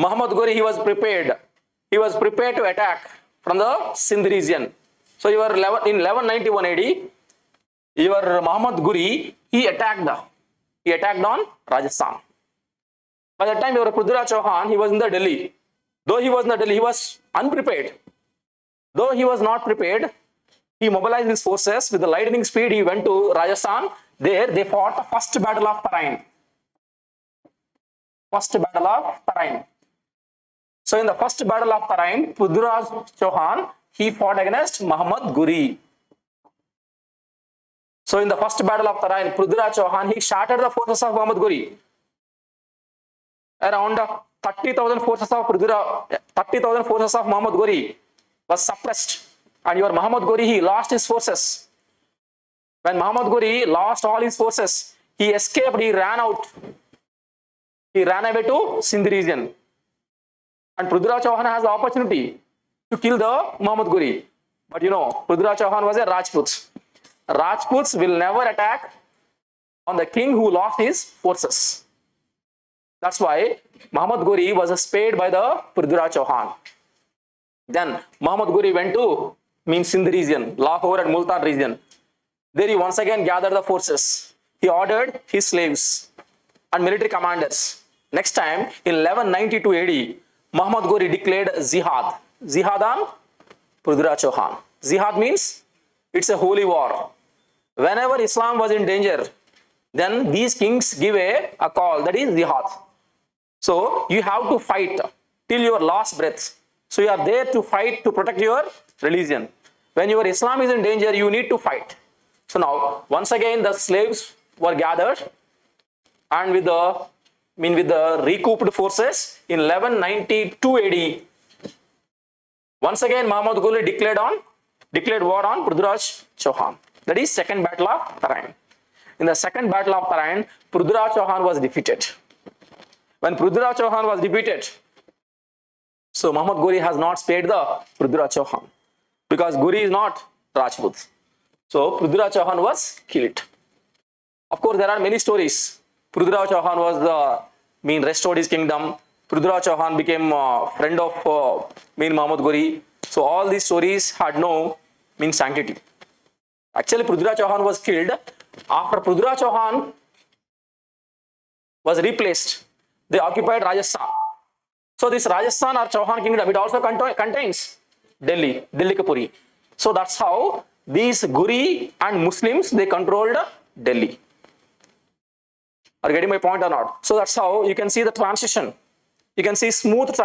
Muhammad Ghori, he was prepared. He was prepared to attack from the Sindh region. So in 1191 AD, your Muhammad Ghori, he attacked on Rajasthan. By that time, your Prithviraj Chauhan, he was in the Delhi. Though he was in the Delhi, he was unprepared. Though he was not prepared, he mobilized his forces with the lightning speed. He went to Rajasthan. There, they fought the first battle of Tarain. So in the first battle of Tarain, Prithviraj Chauhan, he fought against Muhammad Ghori. So in the first battle of Tarain, Prithviraj Chauhan, he shattered the forces of Muhammad Ghori. Around 30,000 forces of Muhammad Ghori was suppressed. And your Muhammad Ghori, he lost his forces. When Muhammad Ghori lost all his forces, he escaped, he ran out. He ran away to Sindh region. And Prithviraj Chauhan has the opportunity to kill the Muhammad Ghori. But you know, Prithviraj Chauhan was a Rajput. Rajputs will never attack on the king who lost his forces. That's why Muhammad Ghori was spared by the Prithviraj Chauhan. Then Muhammad Ghori went to Sindh region, Lahore and Multan region. There he once again gathered the forces. He ordered his slaves and military commanders. Next time, in 1192 AD, Muhammad Ghori declared jihad. Jihad on Prithviraj Chauhan. Jihad means it's a holy war. Whenever Islam was in danger, then these kings give a call, that is jihad. So you have to fight till your last breath. So you are there to fight to protect your religion. When your Islam is in danger, you need to fight. So now, once again, the slaves were gathered, and with the recouped forces in 1192 AD, once again Muhammad Ghori declared war on Prithviraj Chauhan. That is second battle of Tarain. In the second battle of Tarain, Prithviraj Chauhan was defeated. When Prithviraj Chauhan was defeated, so Muhammad Ghori has not spared the Prithviraj Chauhan, because Ghori is not Rajput. So Prithviraj Chauhan was killed. Of course, there are many stories. Prithviraj Chauhan was restored his kingdom. Prithviraj Chauhan became a friend of Muhammad Ghori. So all these stories had no sanctity. Actually, Prithviraj Chauhan was killed. After Prithviraj Chauhan was replaced, they occupied Rajasthan. So this Rajasthan or Chauhan kingdom, it also contains Delhi Kapuri. So that's how these Ghori and Muslims, they controlled Delhi. Are you getting my point or not? So that's how you can see the transition. You can see smooth transition.